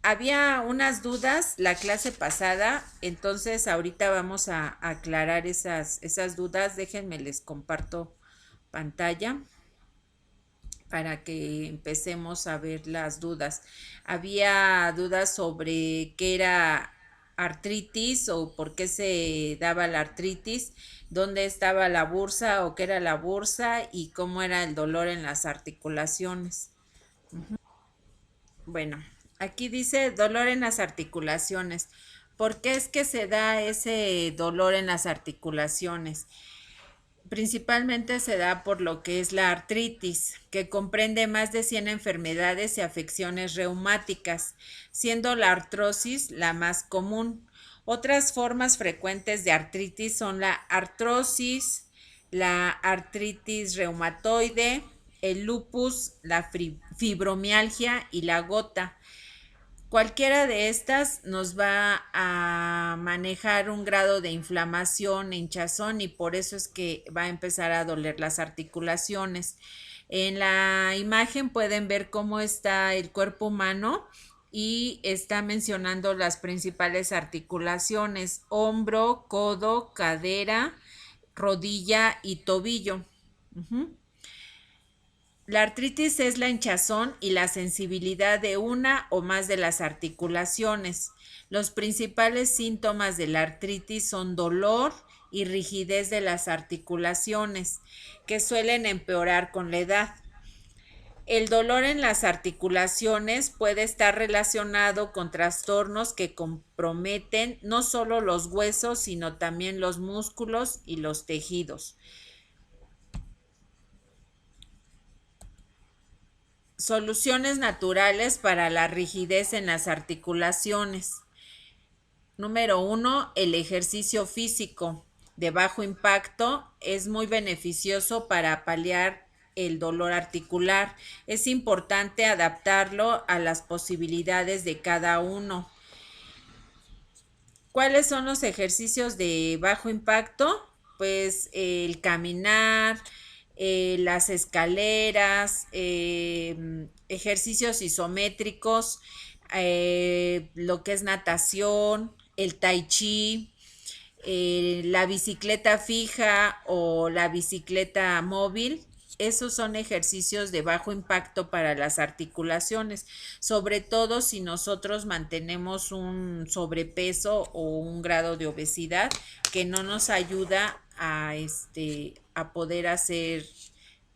había unas dudas la clase pasada, entonces ahorita vamos a aclarar esas dudas. Déjenme les comparto pantalla para que empecemos a ver las dudas. Había dudas sobre qué era artritis o por qué se daba la artritis, dónde estaba la bursa o qué era la bursa y cómo era el dolor en las articulaciones. Bueno, aquí dice dolor en las articulaciones. ¿Por qué es que se da ese dolor en las articulaciones? Principalmente se da por lo que es la artritis, que comprende más de 100 enfermedades y afecciones reumáticas, siendo la artrosis la más común. Otras formas frecuentes de artritis son la artrosis, la artritis reumatoide, el lupus, la fibromialgia y la gota. Cualquiera de estas nos va a manejar un grado de inflamación, hinchazón y por eso es que va a empezar a doler las articulaciones. En la imagen pueden ver cómo está el cuerpo humano y está mencionando las principales articulaciones: hombro, codo, cadera, rodilla y tobillo. Uh-huh. La artritis es la hinchazón y la sensibilidad de una o más de las articulaciones. Los principales síntomas de la artritis son dolor y rigidez de las articulaciones, que suelen empeorar con la edad. El dolor en las articulaciones puede estar relacionado con trastornos que comprometen no solo los huesos, sino también los músculos y los tejidos. Soluciones naturales para la rigidez en las articulaciones. Número 1, el ejercicio físico de bajo impacto es muy beneficioso para paliar el dolor articular. Es importante adaptarlo a las posibilidades de cada uno. ¿Cuáles son los ejercicios de bajo impacto? Pues el caminar, las escaleras, ejercicios isométricos, lo que es natación, el tai chi, la bicicleta fija o la bicicleta móvil. Esos son ejercicios de bajo impacto para las articulaciones, sobre todo si nosotros mantenemos un sobrepeso o un grado de obesidad que no nos ayuda a poder hacer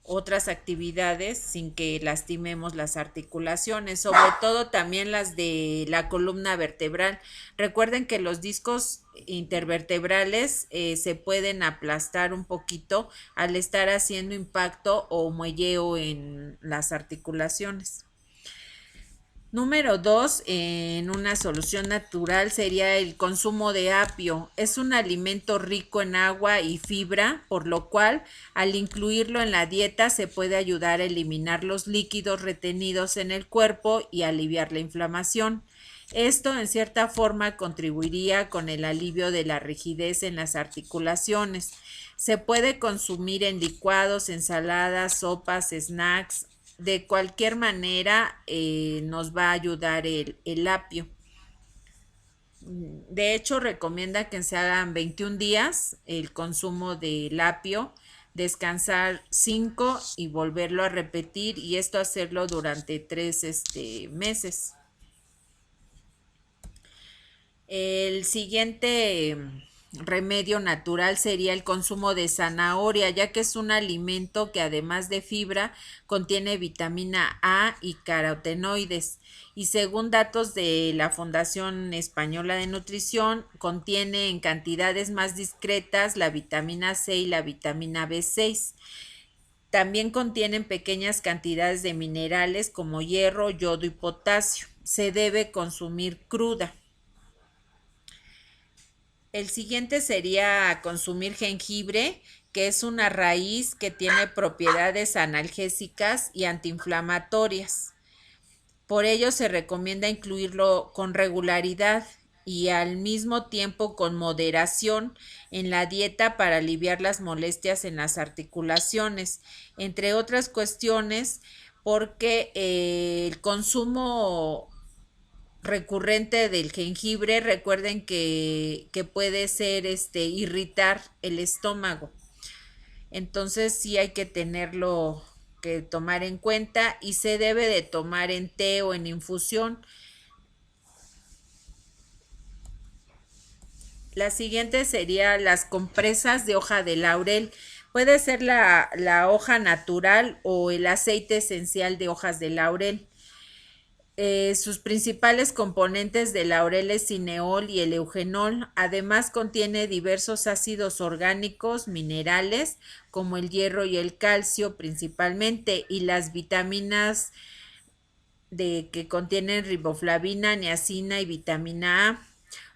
otras actividades sin que lastimemos las articulaciones, sobre todo también las de la columna vertebral. Recuerden que los discos intervertebrales se pueden aplastar un poquito al estar haciendo impacto o muelleo en las articulaciones. Número 2, en una solución natural sería el consumo de apio. Es un alimento rico en agua y fibra, por lo cual al incluirlo en la dieta se puede ayudar a eliminar los líquidos retenidos en el cuerpo y aliviar la inflamación. Esto en cierta forma contribuiría con el alivio de la rigidez en las articulaciones. Se puede consumir en licuados, ensaladas, sopas, snacks. De cualquier manera nos va a ayudar el apio. De hecho, recomienda que se hagan 21 días el consumo del apio, descansar 5 y volverlo a repetir, y esto hacerlo durante 3 meses. El siguiente remedio natural sería el consumo de zanahoria, ya que es un alimento que además de fibra contiene vitamina A y carotenoides, y según datos de la Fundación Española de Nutrición contiene en cantidades más discretas la vitamina C y la vitamina B6. También contienen pequeñas cantidades de minerales como hierro, yodo y potasio. Se debe consumir cruda. El siguiente sería consumir jengibre, que es una raíz que tiene propiedades analgésicas y antiinflamatorias. Por ello se recomienda incluirlo con regularidad y al mismo tiempo con moderación en la dieta para aliviar las molestias en las articulaciones, entre otras cuestiones, porque el consumo recurrente del jengibre, recuerden que puede ser irritar el estómago. Entonces sí hay que tenerlo que tomar en cuenta y se debe de tomar en té o en infusión. La siguiente sería las compresas de hoja de laurel. Puede ser la hoja natural o el aceite esencial de hojas de laurel. Sus principales componentes de laurel es cineol y el eugenol. Además contiene diversos ácidos orgánicos, minerales, como el hierro y el calcio principalmente, y las vitaminas que contienen riboflavina, niacina y vitamina A.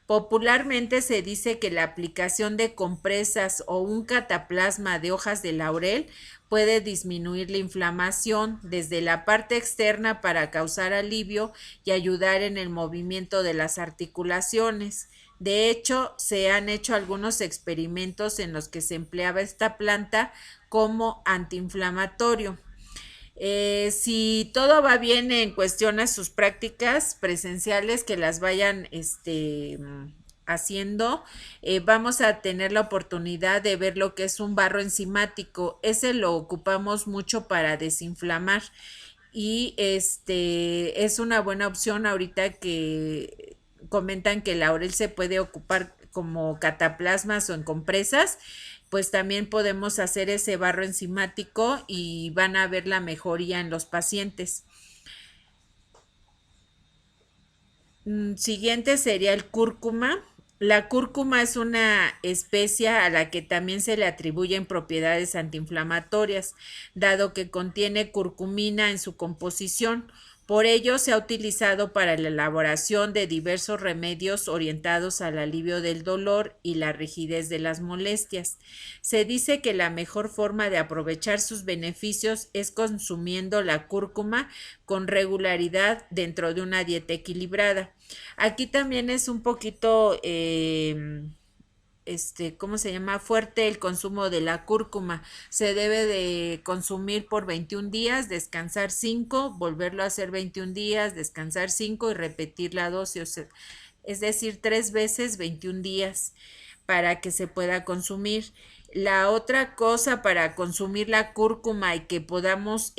Popularmente se dice que la aplicación de compresas o un cataplasma de hojas de laurel puede disminuir la inflamación desde la parte externa para causar alivio y ayudar en el movimiento de las articulaciones. De hecho, se han hecho algunos experimentos en los que se empleaba esta planta como antiinflamatorio. Si todo va bien en cuestión a sus prácticas presenciales, que las vayan haciendo, vamos a tener la oportunidad de ver lo que es un barro enzimático. Ese lo ocupamos mucho para desinflamar y es una buena opción ahorita que comentan que el laurel se puede ocupar como cataplasmas o en compresas, pues también podemos hacer ese barro enzimático y van a ver la mejoría en los pacientes. Siguiente sería el cúrcuma. La cúrcuma es una especia a la que también se le atribuyen propiedades antiinflamatorias, dado que contiene curcumina en su composición. Por ello se ha utilizado para la elaboración de diversos remedios orientados al alivio del dolor y la rigidez de las molestias. Se dice que la mejor forma de aprovechar sus beneficios es consumiendo la cúrcuma con regularidad dentro de una dieta equilibrada. Aquí también es un poquito, ¿cómo se llama? Fuerte el consumo de la cúrcuma. Se debe de consumir por 21 días, descansar 5, volverlo a hacer 21 días, descansar 5 y repetir la dosis. O sea, es decir, 3 veces 21 días para que se pueda consumir. La otra cosa para consumir la cúrcuma y que podamos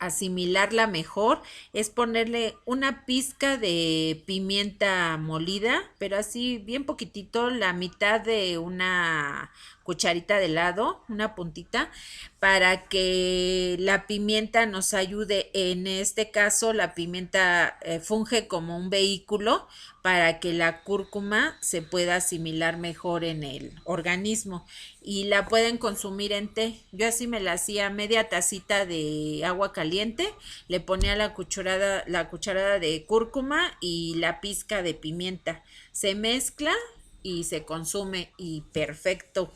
asimilarla mejor es ponerle una pizca de pimienta molida, pero así bien poquitito, la mitad de una cucharita de helado, una puntita, para que la pimienta nos ayude. En este caso, la pimienta funge como un vehículo para que la cúrcuma se pueda asimilar mejor en el organismo y la pueden consumir en té. Yo así me la hacía: media tacita de agua caliente, le ponía la cucharada de cúrcuma y la pizca de pimienta. Se mezcla y se consume y perfecto.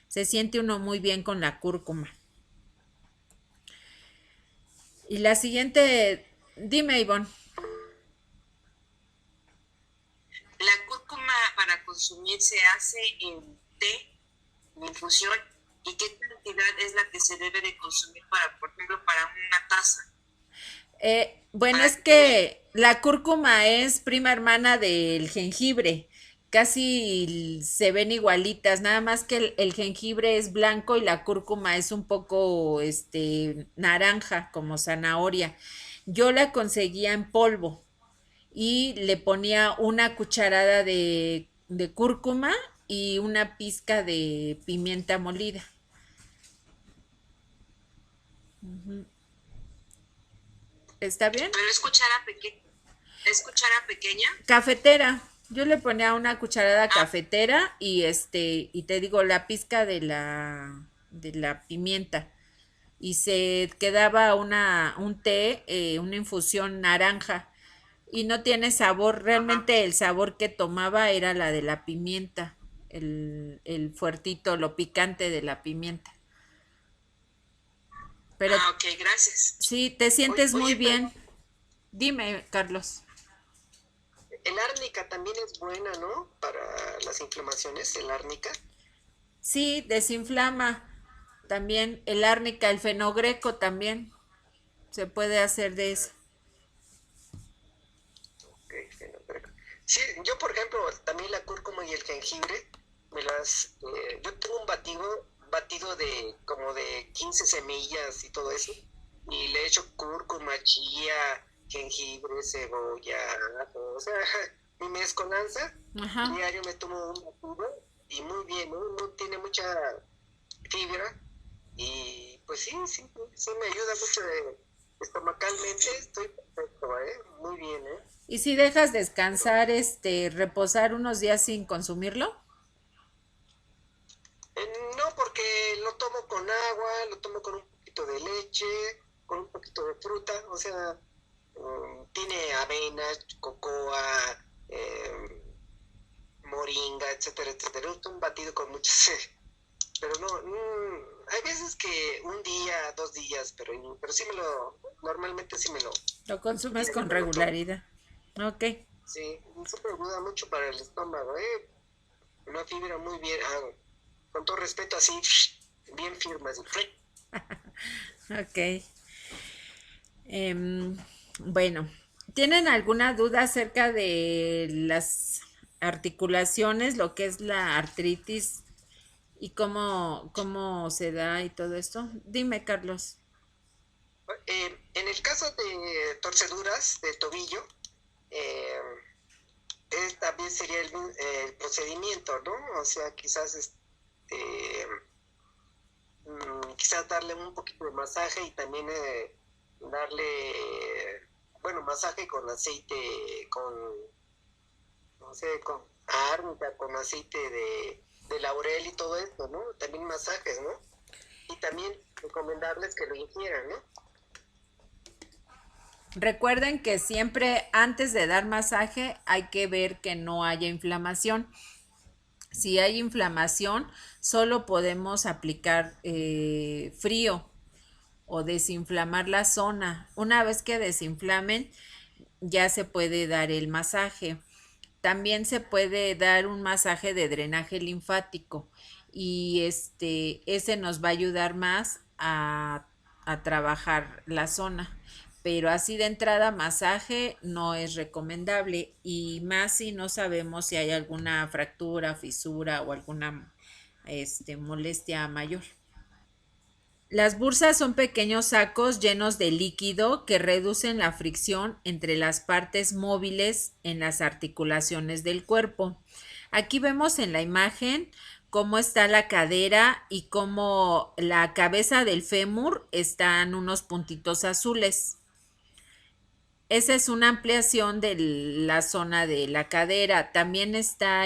Se siente uno muy bien con la cúrcuma. Y la siguiente, dime, Ivonne. La cúrcuma para consumir se hace en té, en infusión, y qué cantidad es la que se debe de consumir para, por ejemplo, para una taza. Bueno, Para es que la cúrcuma es prima hermana del jengibre. Casi se ven igualitas, nada más que el jengibre es blanco y la cúrcuma es un poco naranja, como zanahoria. Yo la conseguía en polvo y le ponía una cucharada de cúrcuma y una pizca de pimienta molida. ¿Está bien? pero es cuchara pequeña. Cafetera. Yo le ponía una cucharada cafetera y te digo la pizca de la pimienta y se quedaba un té, una infusión naranja y no tiene sabor. Ajá. Realmente el sabor que tomaba era la de la pimienta, el fuertito, lo picante de la pimienta. Pero Ok, gracias. sí, te sientes muy Oye, bien. Dime, Carlos. el árnica también es buena, ¿no? Para las inflamaciones, el árnica. Sí, desinflama. También el árnica, el fenogreco también se puede hacer de eso. Sí, yo por ejemplo, también la cúrcuma y el jengibre, yo tengo un batido de como de 15 semillas y todo eso, y le echo cúrcuma, chía, jengibre, cebolla, ajo, o sea, mi mezcolanza, Ajá. diario me tomo un batido y muy bien, ¿no? No tiene mucha fibra y pues sí, sí, sí me ayuda mucho estomacalmente, estoy perfecto, ¿eh? Muy bien, ¿eh? ¿Y si dejas Pero descansar, reposar unos días sin consumirlo? no, porque lo tomo con agua, lo tomo con un poquito de leche, con un poquito de fruta, o sea, tiene avena, cocoa, moringa, etcétera, etcétera. Es un batido con muchos, pero no, hay veces que un día, 2 días, pero sí normalmente sí Lo consumes diario con me lo tomo. regularidad. Ok. Sí, eso me ayuda mucho para el estómago, una fibra muy bien, con todo respeto, así, bien firme, así. Ok. Bueno, ¿tienen alguna duda acerca de las articulaciones, lo que es la artritis y cómo se da y todo esto? Dime, Carlos. En el caso de torceduras de tobillo, eh, también sería el procedimiento, ¿no? O sea, quizás darle un poquito de masaje y también bueno, masaje con aceite, no sé, con árnica, con aceite de laurel y todo esto, ¿no? También masajes, ¿no? Y también recomendarles que lo ingieran, ¿no? Recuerden que siempre antes de dar masaje hay que ver que no haya inflamación. Si hay inflamación, solo podemos aplicar frío o desinflamar la zona. Una vez que desinflamen, ya se puede dar el masaje. También se puede dar un masaje de drenaje linfático y ese nos va a ayudar más a trabajar la zona. Pero así de entrada masaje no es recomendable y más si no sabemos si hay alguna fractura, fisura o alguna molestia mayor. Las bursas son pequeños sacos llenos de líquido que reducen la fricción entre las partes móviles en las articulaciones del cuerpo. Aquí vemos en la imagen cómo está la cadera y cómo la cabeza del fémur están unos puntitos azules. Esa es una ampliación de la zona de la cadera. También está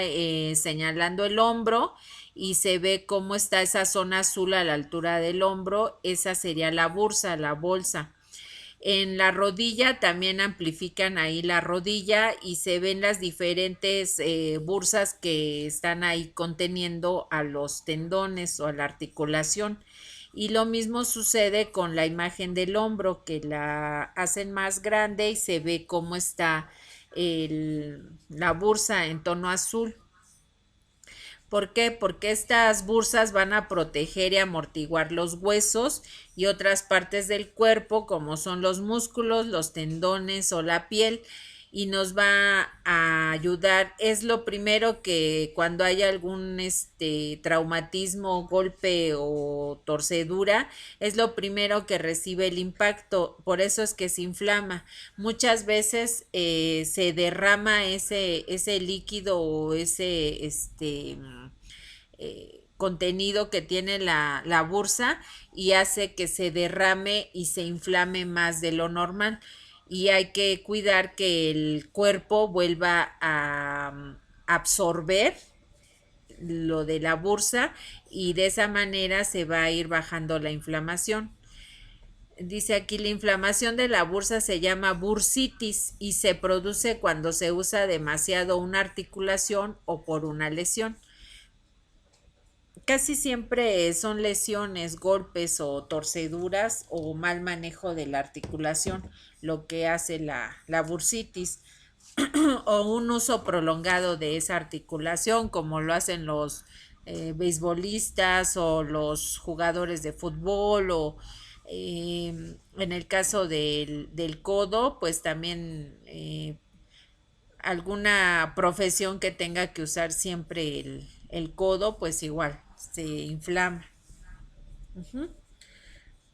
señalando el hombro y se ve cómo está esa zona azul a la altura del hombro. Esa sería la bursa, la bolsa. En la rodilla también amplifican ahí la rodilla y se ven las diferentes bursas que están ahí conteniendo a los tendones o a la articulación. Y lo mismo sucede con la imagen del hombro, que la hacen más grande y se ve cómo está la bursa en tono azul. ¿Por qué? Porque estas bursas van a proteger y amortiguar los huesos y otras partes del cuerpo, como son los músculos, los tendones o la piel, y nos va a ayudar. Es lo primero que cuando hay algún traumatismo, golpe o torcedura, es lo primero que recibe el impacto. Por eso es que se inflama. Muchas veces se derrama ese líquido o ese contenido que tiene la bursa y hace que se derrame y se inflame más de lo normal. Y hay que cuidar que el cuerpo vuelva a absorber lo de la bursa y de esa manera se va a ir bajando la inflamación. Dice aquí, la inflamación de la bursa se llama bursitis y se produce cuando se usa demasiado una articulación o por una lesión. Casi siempre son lesiones, golpes o torceduras o mal manejo de la articulación lo que hace la bursitis o un uso prolongado de esa articulación como lo hacen los beisbolistas o los jugadores de fútbol o en el caso del codo pues también alguna profesión que tenga que usar siempre el codo, pues igual se inflama.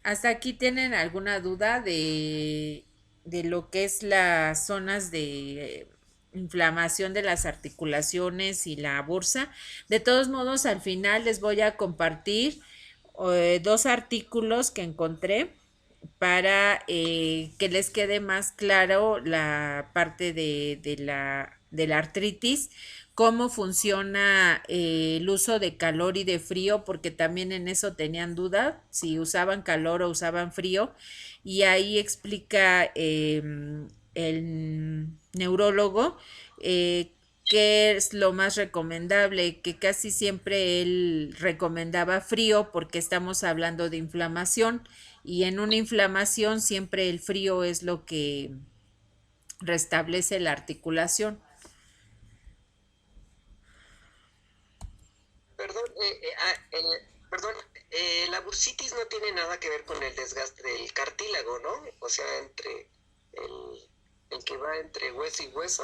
¿Hasta aquí tienen alguna duda de lo que es las zonas de inflamación de las articulaciones y la bursa? De todos modos, al final les voy a compartir dos artículos que encontré para que les quede más claro la parte de la artritis, cómo funciona el uso de calor y de frío, porque también en eso tenían duda, si usaban calor o usaban frío, y ahí explica el neurólogo qué es lo más recomendable, que casi siempre él recomendaba frío porque estamos hablando de inflamación y en una inflamación siempre el frío es lo que restablece la articulación. Perdón, perdón, la bursitis no tiene nada que ver con el desgaste del cartílago, ¿no? O sea, entre el que va entre hueso y hueso,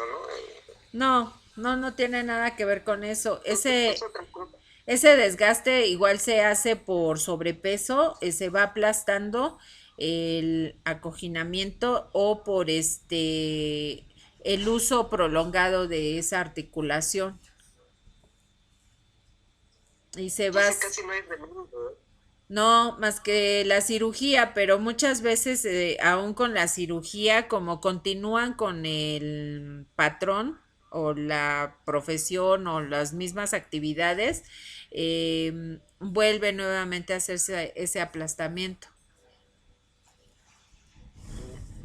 ¿no? No tiene nada que ver con eso. Es otra cosa. Ese desgaste igual se hace por sobrepeso, se va aplastando el acoginamiento o por el uso prolongado de esa articulación. Y se va. Entonces casi no hay remedio, ¿no? No, más que la cirugía, pero muchas veces, aún con la cirugía, como continúan con el patrón o la profesión o las mismas actividades, vuelve nuevamente a hacerse ese aplastamiento.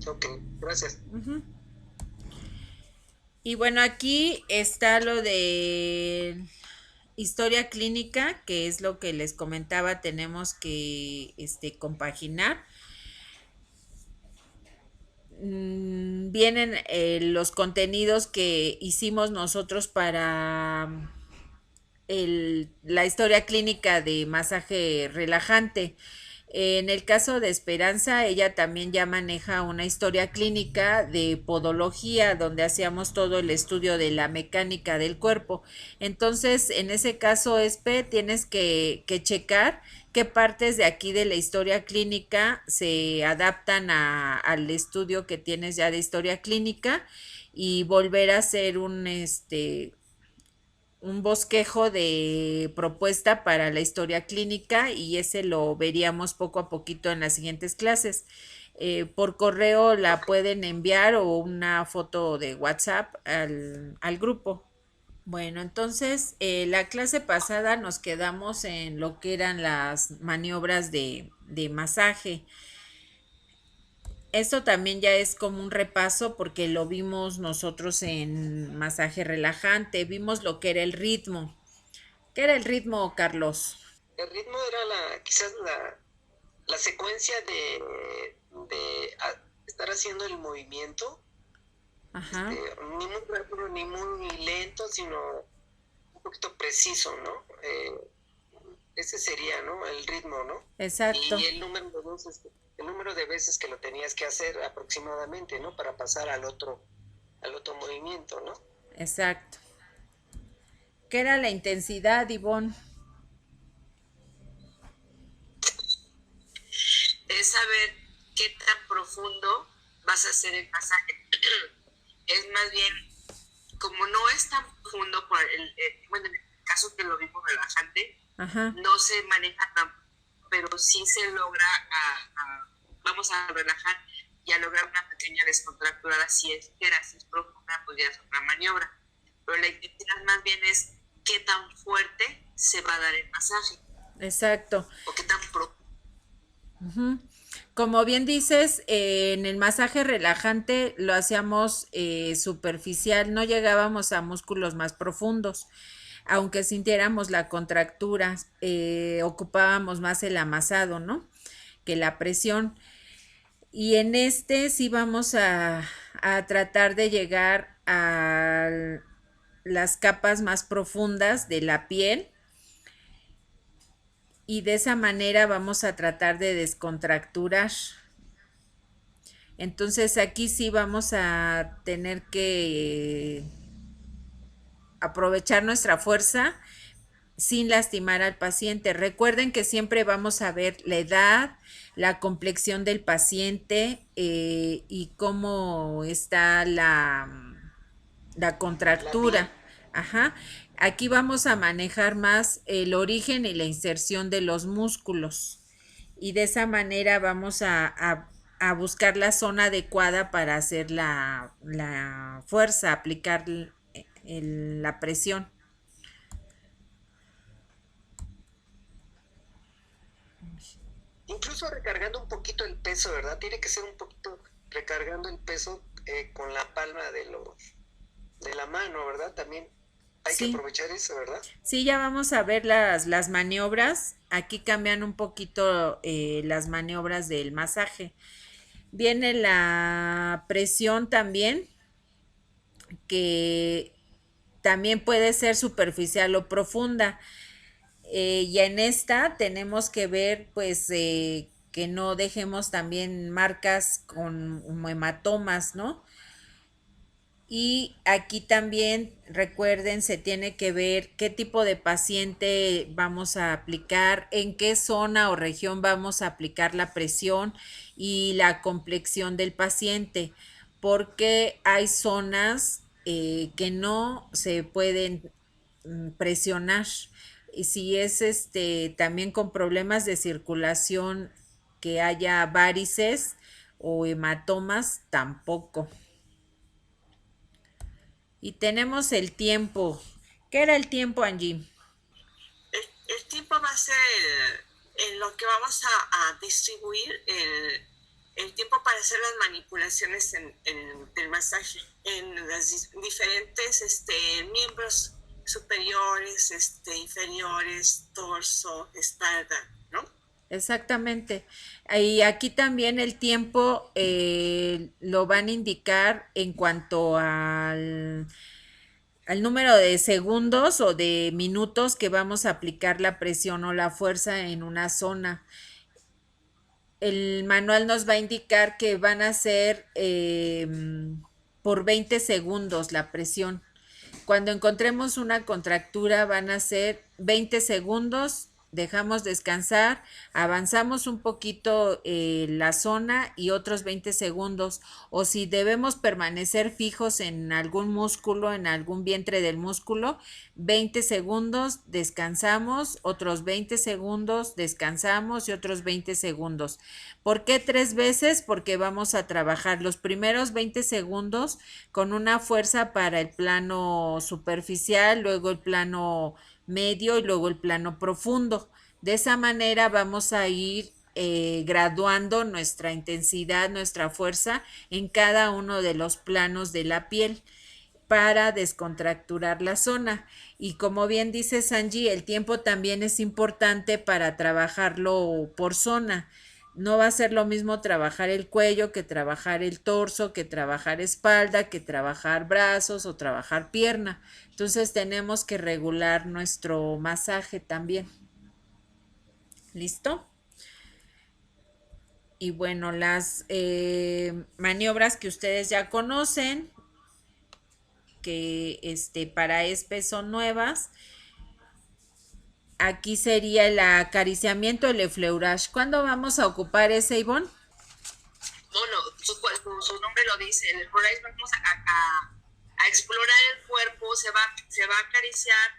Ok, gracias. Y bueno, aquí está lo de historia clínica, que es lo que les comentaba, tenemos que compaginar. Vienen los contenidos que hicimos nosotros para la historia clínica de masaje relajante. En el caso de Esperanza, ella también ya maneja una historia clínica de podología, donde hacíamos todo el estudio de la mecánica del cuerpo. Entonces, en ese caso, Espe, tienes que checar qué partes de aquí de la historia clínica se adaptan al estudio que tienes ya de historia clínica y volver a hacer un bosquejo de propuesta para la historia clínica y ese lo veríamos poco a poquito en las siguientes clases. Por correo la pueden enviar o una foto de WhatsApp al grupo. Bueno, entonces la clase pasada nos quedamos en lo que eran las maniobras de masaje. Esto también ya es como un repaso porque lo vimos nosotros en masaje relajante, vimos lo que era el ritmo. ¿Qué era el ritmo, Carlos? El ritmo era quizás la secuencia de estar haciendo el movimiento. Ajá. Ni muy rápido ni muy lento, sino un poquito preciso, ¿no? Ese sería, ¿no? El ritmo, ¿no? Exacto. Y el número de veces que lo tenías que hacer aproximadamente, ¿no? Para pasar al otro movimiento, ¿no? Exacto. ¿Qué era la intensidad, Ivonne? Es saber qué tan profundo vas a hacer el masaje. Es más bien, como no es tan profundo, bueno, en el caso que lo vimos relajante, Ajá. no se maneja tan, pero sí se logra, vamos a relajar y a lograr una pequeña descontractura. Si es profunda, pues ya es otra maniobra. Pero la intensidad más bien es qué tan fuerte se va a dar el masaje. Exacto. O qué tan profundo. Como bien dices, en el masaje relajante lo hacíamos superficial, no llegábamos a músculos más profundos, aunque sintiéramos la contractura, ocupábamos más el amasado, ¿no? Que la presión. Y en sí vamos a tratar de llegar a las capas más profundas de la piel y de esa manera vamos a tratar de descontracturar. Entonces aquí sí vamos a tener que aprovechar nuestra fuerza sin lastimar al paciente. Recuerden que siempre vamos a ver la edad, la complexión del paciente y cómo está la contractura. Ajá. Aquí vamos a manejar más el origen y la inserción de los músculos. Y de esa manera vamos a buscar la zona adecuada para hacer la fuerza, aplicar la presión. Incluso recargando un poquito el peso, ¿verdad? Tiene que ser un poquito recargando el peso con la palma de la mano, ¿verdad? También hay que aprovechar eso, ¿verdad? Sí, ya vamos a ver las maniobras. Aquí cambian un poquito las maniobras del masaje. Viene la presión también, que también puede ser superficial o profunda. Y en esta tenemos que ver pues que no dejemos también marcas con hematomas, ¿no? Y aquí también recuerden, se tiene que ver qué tipo de paciente vamos a aplicar, en qué zona o región vamos a aplicar la presión y la complexión del paciente, porque hay zonas que no se pueden presionar. Y si es también con problemas de circulación, que haya varices o hematomas, tampoco. Y tenemos el tiempo. ¿Qué era el tiempo, Angie? El tiempo va a ser en lo que vamos a distribuir el tiempo para hacer las manipulaciones del masaje en los diferentes miembros superiores, inferiores, torso, espalda, ¿no? Exactamente. Y aquí también el tiempo lo van a indicar en cuanto al número de segundos o de minutos que vamos a aplicar la presión o la fuerza en una zona. El manual nos va a indicar que van a ser por 20 segundos la presión. Cuando encontremos una contractura van a ser 20 segundos, dejamos descansar, avanzamos un poquito la zona y otros 20 segundos. O si debemos permanecer fijos en algún músculo, en algún vientre del músculo, 20 segundos, descansamos, otros 20 segundos, descansamos y otros 20 segundos. ¿Por qué 3 veces? Porque vamos a trabajar los primeros 20 segundos con una fuerza para el plano superficial, luego el plano medio y luego el plano profundo. De esa manera vamos a ir graduando nuestra intensidad, nuestra fuerza en cada uno de los planos de la piel para descontracturar la zona. Y como bien dice Angie, el tiempo también es importante para trabajarlo por zona. No va a ser lo mismo trabajar el cuello que trabajar el torso, que trabajar espalda, que trabajar brazos o trabajar pierna. Entonces tenemos que regular nuestro masaje también. ¿Listo? Y bueno, las maniobras que ustedes ya conocen, que para ESPE son nuevas. Aquí sería el acariciamiento, el effleurage. ¿Cuándo vamos a ocupar ese, Ivonne? Bueno, su nombre lo dice. En el effleurage vamos a explorar el cuerpo, se va a acariciar,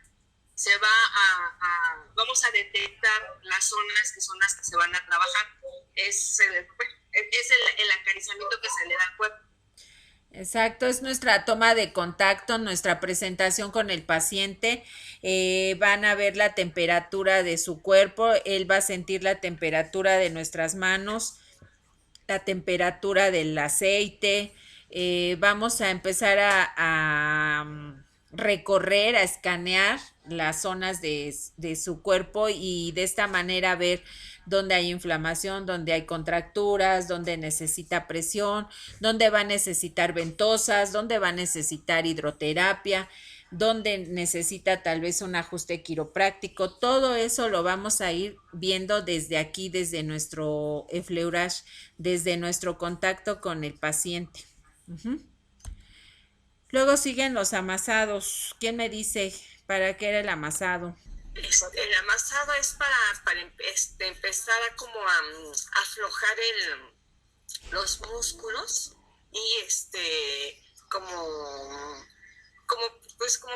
vamos a detectar las zonas que son las que se van a trabajar. Es el acariciamiento que se le da al cuerpo. Exacto, es nuestra toma de contacto, nuestra presentación con el paciente. Van a ver la temperatura de su cuerpo, él va a sentir la temperatura de nuestras manos, la temperatura del aceite. Vamos a empezar a recorrer, a escanear las zonas de su cuerpo y de esta manera ver donde hay inflamación, donde hay contracturas, donde necesita presión, donde va a necesitar ventosas, donde va a necesitar hidroterapia, donde necesita tal vez un ajuste quiropráctico. Todo eso lo vamos a ir viendo desde aquí, desde nuestro Efleurage, desde nuestro contacto con el paciente. Luego siguen los amasados. ¿Quién me dice para qué era el amasado? El amasado es para empezar a como a aflojar los músculos y como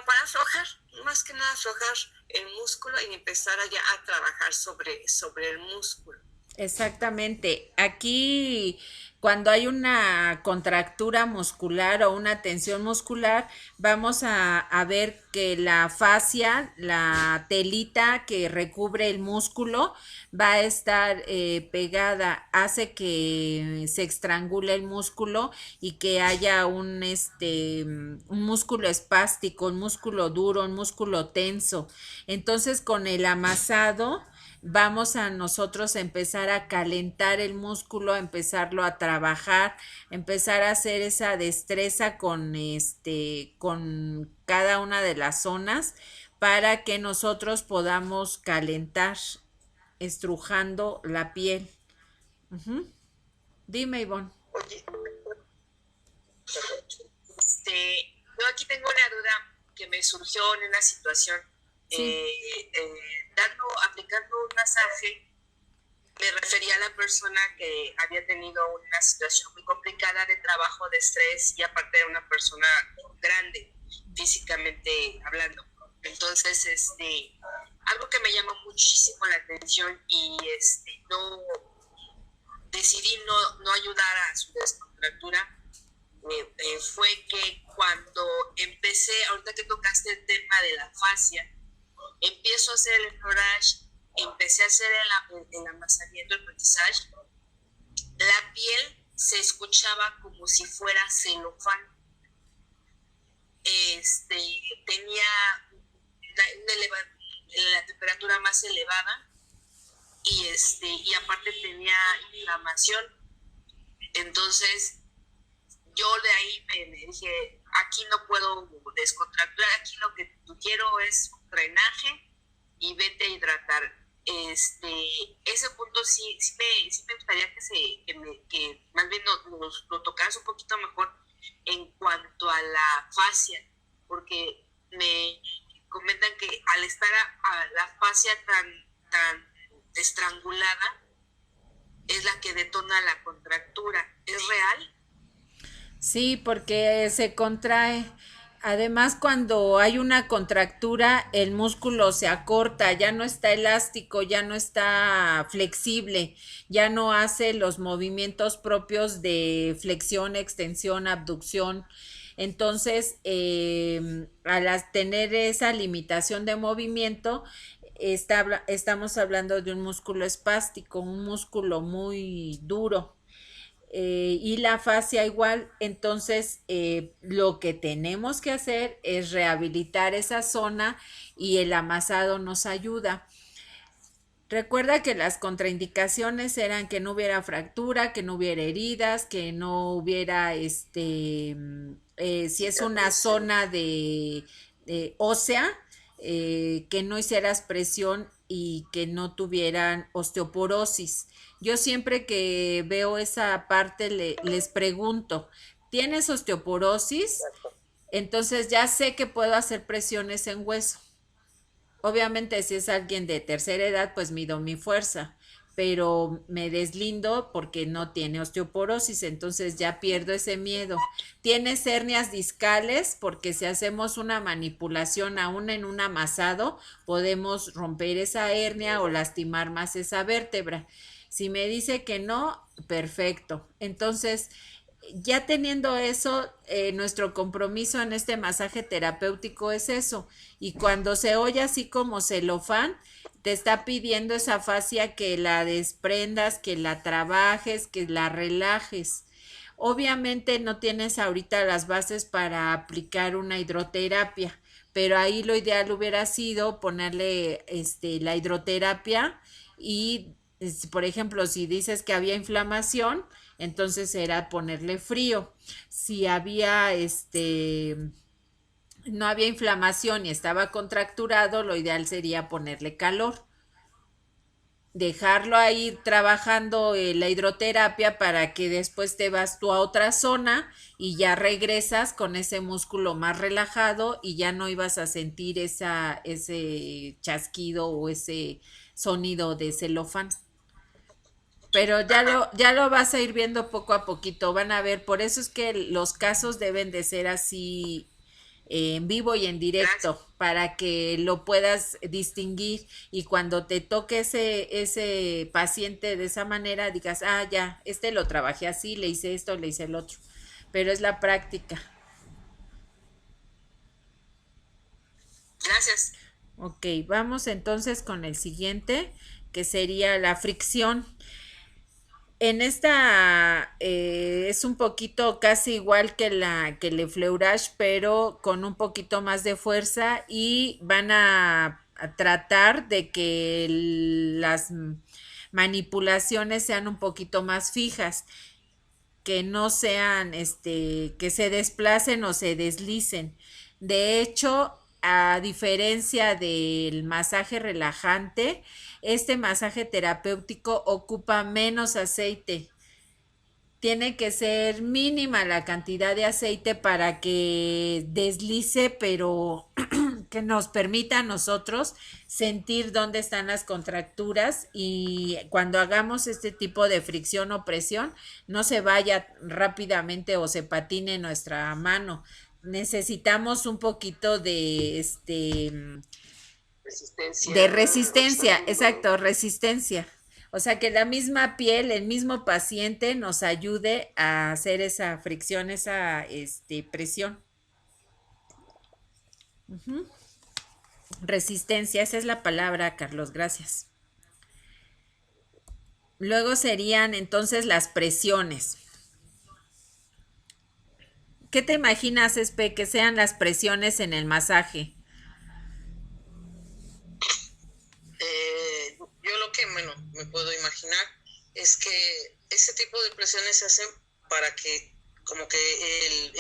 para aflojar, más que nada aflojar el músculo y empezar ya a trabajar sobre el músculo. Exactamente. Aquí, cuando hay una contractura muscular o una tensión muscular, vamos a ver que la fascia, la telita que recubre el músculo, va a estar pegada, hace que se estrangule el músculo y que haya un músculo espástico, un músculo duro, un músculo tenso. Entonces, con el amasado vamos a nosotros empezar a calentar el músculo, a empezarlo a trabajar, empezar a hacer esa destreza con cada una de las zonas para que nosotros podamos calentar estrujando la piel. Dime, Ivonne. Oye, yo aquí tengo una duda que me surgió en una situación. Sí. Aplicando un masaje, me refería a la persona que había tenido una situación muy complicada de trabajo, de estrés, y aparte era una persona grande, físicamente hablando. Entonces, algo que me llamó muchísimo la atención y decidí no ayudar a su descontractura, fue que cuando empecé, ahorita que tocaste el tema de la fascia, empiezo a hacer el Efleurage, empecé a hacer el amasamiento, el prensage, la piel se escuchaba como si fuera celofán. Tenía la temperatura más elevada y aparte tenía inflamación. Entonces yo de ahí me dije, aquí no puedo descontracturar, aquí lo que quiero es drenaje y vete a hidratar. Ese punto sí me gustaría que más bien lo tocaras un poquito mejor en cuanto a la fascia, porque me comentan que al estar a la fascia tan estrangulada es la que detona la contractura. ¿Es real? Sí, porque se contrae. Además, cuando hay una contractura, el músculo se acorta, ya no está elástico, ya no está flexible, ya no hace los movimientos propios de flexión, extensión, abducción. Entonces, al tener esa limitación de movimiento, estamos hablando de un músculo espástico, un músculo muy duro. Y la fascia igual. Entonces, lo que tenemos que hacer es rehabilitar esa zona y el amasado nos ayuda. Recuerda que las contraindicaciones eran que no hubiera fractura, que no hubiera heridas, que no hubiera, si es una zona de ósea, que no hicieras presión y que no tuvieran osteoporosis. Yo siempre que veo esa parte les pregunto, ¿tienes osteoporosis? Entonces ya sé que puedo hacer presiones en hueso. Obviamente si es alguien de tercera edad, pues mido mi fuerza, pero me deslindo porque no tiene osteoporosis, entonces ya pierdo ese miedo. Tienes hernias discales, porque si hacemos una manipulación aún en un amasado, podemos romper esa hernia o lastimar más esa vértebra. Si me dice que no, perfecto. Entonces, ya teniendo eso, nuestro compromiso en este masaje terapéutico es eso. Y cuando se oye así como celofán, te está pidiendo esa fascia que la desprendas, que la trabajes, que la relajes. Obviamente no tienes ahorita las bases para aplicar una hidroterapia, pero ahí lo ideal hubiera sido ponerle la hidroterapia y Por ejemplo, si dices que había inflamación, entonces era ponerle frío. Si había no había inflamación y estaba contracturado, lo ideal sería ponerle calor. Dejarlo ahí trabajando la hidroterapia para que después te vas tú a otra zona y ya regresas con ese músculo más relajado y ya no ibas a sentir ese chasquido o ese sonido de celofán. Pero ya lo vas a ir viendo poco a poquito, van a ver, por eso es que los casos deben de ser así en vivo y en directo, Gracias. para que lo puedas distinguir y cuando te toque ese paciente de esa manera digas, ah, ya, lo trabajé así, le hice esto, le hice el otro, pero es la práctica. Gracias. Ok, vamos entonces con el siguiente, que sería la fricción. En esta es un poquito casi igual que el fleurage, pero con un poquito más de fuerza y van a tratar de que las manipulaciones sean un poquito más fijas, que no sean, que se desplacen o se deslicen. De hecho, a diferencia del masaje relajante, este masaje terapéutico ocupa menos aceite. Tiene que ser mínima la cantidad de aceite para que deslice, pero que nos permita a nosotros sentir dónde están las contracturas y cuando hagamos este tipo de fricción o presión no se vaya rápidamente o se patine nuestra mano. Necesitamos un poquito de resistencia, exacto, resistencia. O sea, que la misma piel, el mismo paciente nos ayude a hacer esa fricción, esa presión. Uh-huh. Resistencia, esa es la palabra, Carlos, gracias. Luego serían entonces las presiones. ¿Qué te imaginas, Espe, que sean las presiones en el masaje? Yo lo que me puedo imaginar es que ese tipo de presiones se hacen para que como que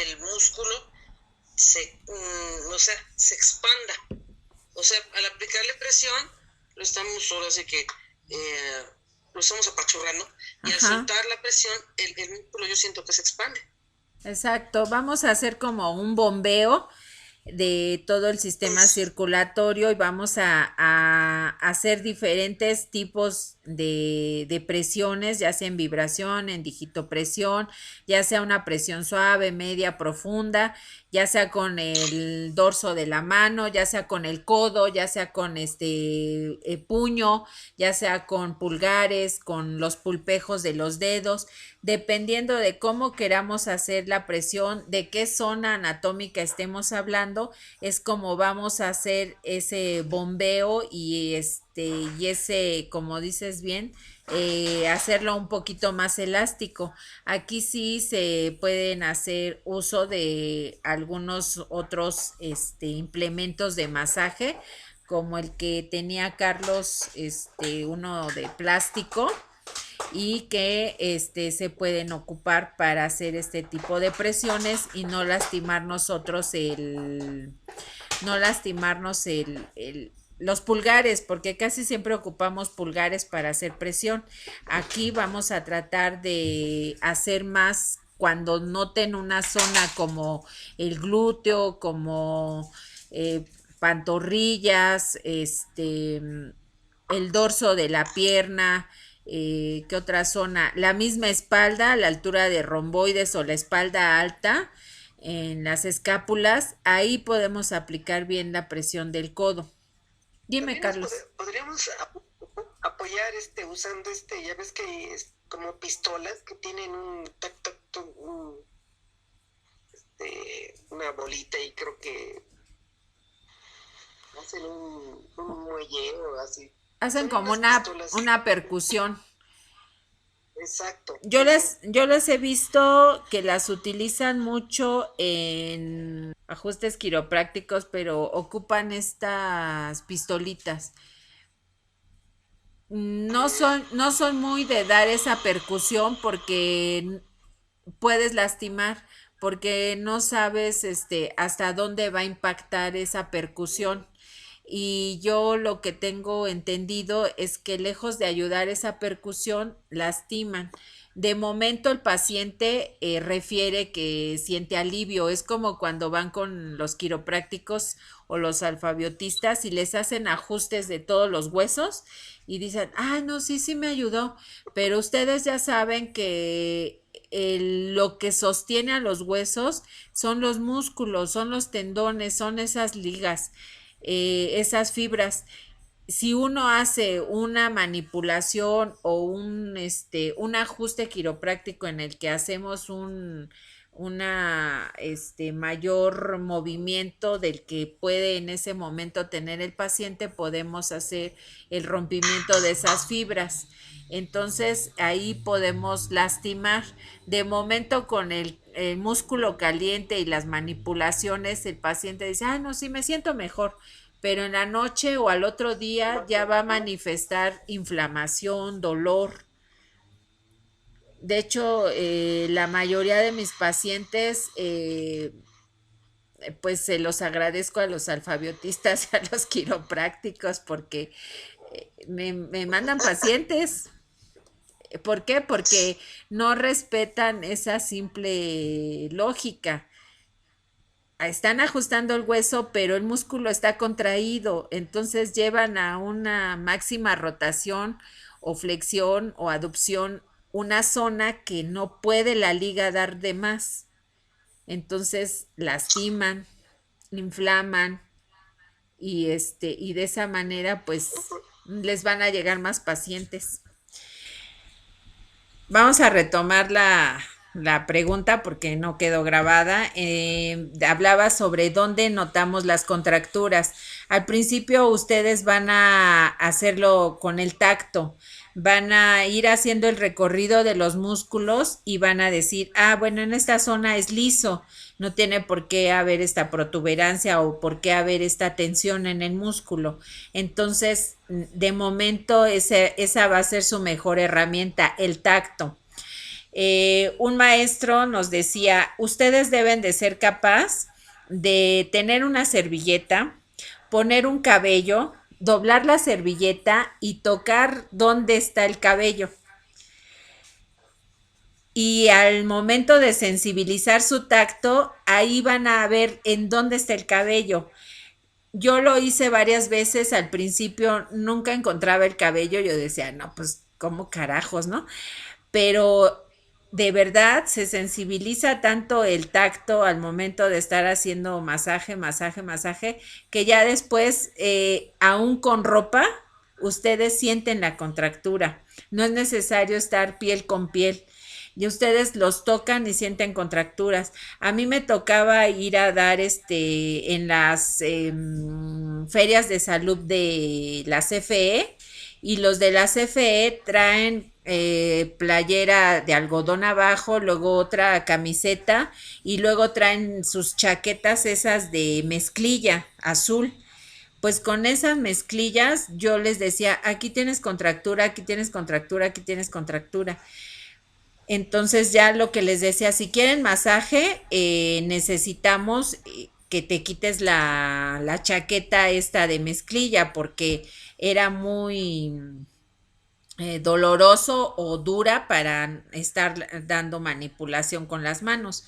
el músculo se expanda. O sea, al aplicarle presión, lo estamos ahora sí que lo estamos apachurrando y al soltar la presión, el músculo yo siento que se expande. Exacto, vamos a hacer como un bombeo de todo el sistema circulatorio y vamos a hacer diferentes tipos de presiones, ya sea en vibración, en digitopresión, ya sea una presión suave, media, profunda, ya sea con el dorso de la mano, ya sea con el codo, ya sea con puño, ya sea con pulgares, con los pulpejos de los dedos, dependiendo de cómo queramos hacer la presión, de qué zona anatómica estemos hablando, es como vamos a hacer ese bombeo y ese, como dices bien, hacerlo un poquito más elástico. Aquí sí se pueden hacer uso de algunos otros implementos de masaje, como el que tenía Carlos, uno de plástico, y que se pueden ocupar para hacer este tipo de presiones y no lastimar nosotros los pulgares, porque casi siempre ocupamos pulgares para hacer presión. Aquí vamos a tratar de hacer más cuando noten una zona como el glúteo, como pantorrillas, el dorso de la pierna. ¿Qué otra zona? La misma espalda, a la altura de romboides o la espalda alta, en las escápulas, ahí podemos aplicar bien la presión del codo. Dime, Carlos. Podríamos apoyar usando ya ves que es como pistolas que tienen una bolita y creo que hacen un muelleo así. Hacen como una percusión. Exacto. Yo les he visto que las utilizan mucho en ajustes quiroprácticos, pero ocupan estas pistolitas. no son muy de dar esa percusión porque puedes lastimar, porque no sabes hasta dónde va a impactar esa percusión. Y yo lo que tengo entendido es que lejos de ayudar esa percusión, lastiman. De momento el paciente refiere que siente alivio. Es como cuando van con los quiroprácticos o los alfabiotistas y les hacen ajustes de todos los huesos y dicen, ah, no, sí, sí me ayudó. Pero ustedes ya saben que lo que sostiene a los huesos son los músculos, son los tendones, son esas ligas, esas fibras. Si uno hace una manipulación o un ajuste quiropráctico en el que hacemos mayor movimiento del que puede en ese momento tener el paciente, podemos hacer el rompimiento de esas fibras. Entonces ahí podemos lastimar. De momento con el músculo caliente y las manipulaciones, el paciente dice, ah, no, sí me siento mejor, pero en la noche o al otro día ya va a manifestar inflamación, dolor. De hecho, la mayoría de mis pacientes, pues se los agradezco a los alfabiotistas y a los quiroprácticos porque me mandan pacientes. ¿Por qué? Porque no respetan esa simple lógica. Están ajustando el hueso, pero el músculo está contraído, entonces llevan a una máxima rotación o flexión o aducción una zona que no puede la liga dar de más. Entonces lastiman, inflaman y de esa manera pues les van a llegar más pacientes. Vamos a retomar la pregunta porque no quedó grabada. Hablaba sobre dónde notamos las contracturas. Al principio ustedes van a hacerlo con el tacto. Van a ir haciendo el recorrido de los músculos y van a decir, ah, bueno, en esta zona es liso, no tiene por qué haber esta protuberancia o por qué haber esta tensión en el músculo. Entonces, de momento, esa va a ser su mejor herramienta, el tacto. Un maestro nos decía, ustedes deben de ser capaz de tener una servilleta, poner un cabello, doblar la servilleta y tocar dónde está el cabello. Y al momento de sensibilizar su tacto, ahí van a ver en dónde está el cabello. Yo lo hice varias veces, al principio nunca encontraba el cabello, yo decía, no, pues, ¿cómo carajos, no? Pero de verdad se sensibiliza tanto el tacto al momento de estar haciendo masaje, masaje, masaje, que ya después, aún con ropa, ustedes sienten la contractura. No es necesario estar piel con piel. Y ustedes los tocan y sienten contracturas. A mí me tocaba ir a dar en las ferias de salud de la CFE y los de la CFE traen playera de algodón abajo, luego otra camiseta y luego traen sus chaquetas esas de mezclilla azul. Pues con esas mezclillas yo les decía, aquí tienes contractura, aquí tienes contractura, aquí tienes contractura. Entonces ya lo que les decía, si quieren masaje, necesitamos que te quites la chaqueta esta de mezclilla porque era muy doloroso o dura para estar dando manipulación con las manos.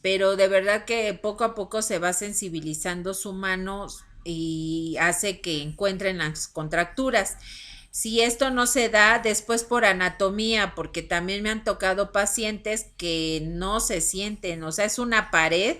Pero de verdad que poco a poco se va sensibilizando su mano y hace que encuentren las contracturas. Si esto no se da, después por anatomía, porque también me han tocado pacientes que no se sienten, o sea, es una pared,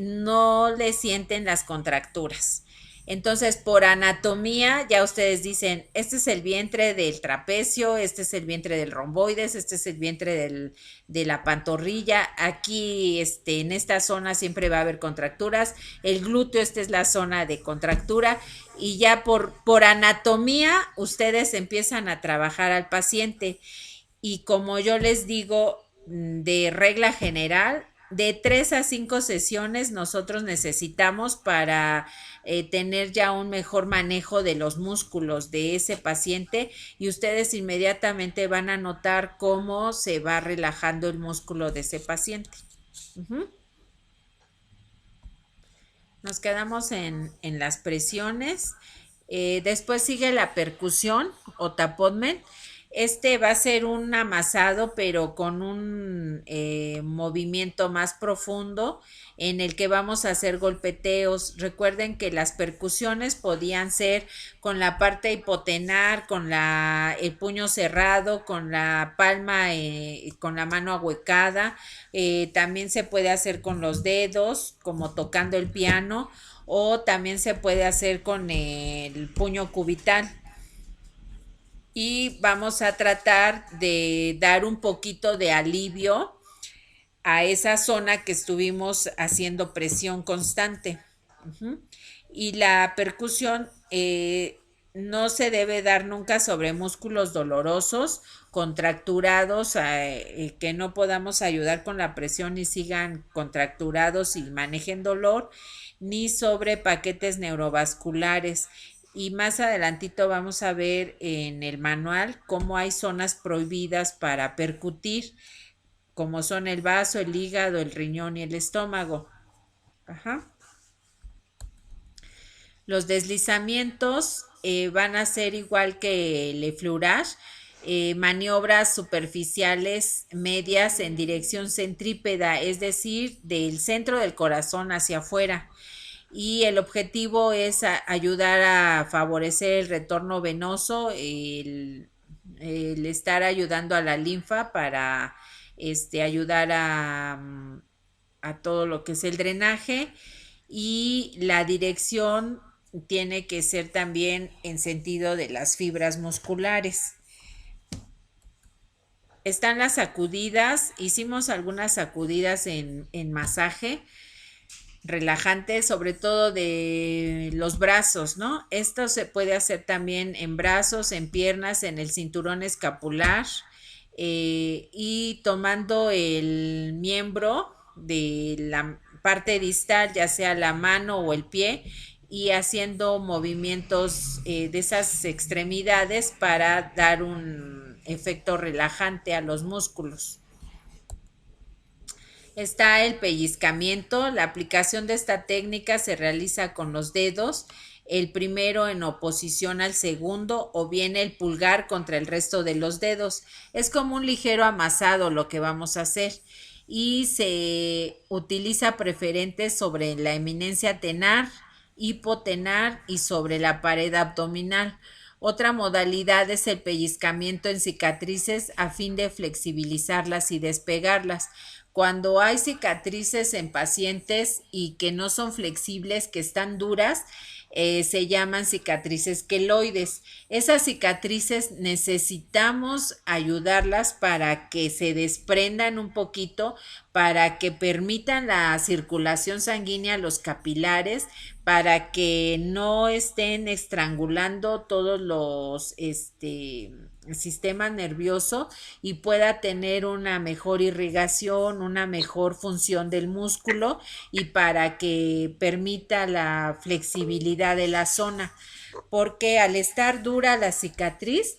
no le sienten las contracturas. Entonces, por anatomía, ya ustedes dicen, este es el vientre del trapecio, este es el vientre del romboides, este es el vientre de la pantorrilla. Aquí, en esta zona siempre va a haber contracturas. El glúteo, esta es la zona de contractura. Y ya por anatomía, ustedes empiezan a trabajar al paciente. Y como yo les digo, de regla general, de 3 a 5 sesiones nosotros necesitamos para tener ya un mejor manejo de los músculos de ese paciente y ustedes inmediatamente van a notar cómo se va relajando el músculo de ese paciente. Nos quedamos en las presiones. Después sigue la percusión o taponment. Este va a ser un amasado, pero con un movimiento más profundo en el que vamos a hacer golpeteos. Recuerden que las percusiones podían ser con la parte hipotenar, con el puño cerrado, con la palma, con la mano ahuecada. También se puede hacer con los dedos, como tocando el piano, o también se puede hacer con el puño cubital. Y vamos a tratar de dar un poquito de alivio a esa zona que estuvimos haciendo presión constante. Y la percusión no se debe dar nunca sobre músculos dolorosos, contracturados, que no podamos ayudar con la presión y sigan contracturados y manejen dolor, ni sobre paquetes neurovasculares. Y más adelantito vamos a ver en el manual cómo hay zonas prohibidas para percutir, como son el vaso, el hígado, el riñón y el estómago. Los deslizamientos van a ser igual que el effleurage, maniobras superficiales medias en dirección centrípeda, es decir, del centro del corazón hacia afuera. Y el objetivo es ayudar a favorecer el retorno venoso, el estar ayudando a la linfa para ayudar a todo lo que es el drenaje, y la dirección tiene que ser también en sentido de las fibras musculares. Están las sacudidas, hicimos algunas sacudidas en masaje relajante, sobre todo de los brazos, ¿no? Esto se puede hacer también en brazos, en piernas, en el cinturón escapular, y tomando el miembro de la parte distal, ya sea la mano o el pie, y haciendo movimientos de esas extremidades para dar un efecto relajante a los músculos. Está el pellizcamiento. La aplicación de esta técnica se realiza con los dedos, el primero en oposición al segundo o bien el pulgar contra el resto de los dedos. Es como un ligero amasado lo que vamos a hacer y se utiliza preferente sobre la eminencia tenar, hipotenar y sobre la pared abdominal. Otra modalidad es el pellizcamiento en cicatrices a fin de flexibilizarlas y despegarlas. Cuando hay cicatrices en pacientes y que no son flexibles, que están duras, se llaman cicatrices queloides. Esas cicatrices necesitamos ayudarlas para que se desprendan un poquito, para que permitan la circulación sanguínea a los capilares, para que no estén estrangulando todos los sistema nervioso y pueda tener una mejor irrigación, una mejor función del músculo y para que permita la flexibilidad de la zona, porque al estar dura la cicatriz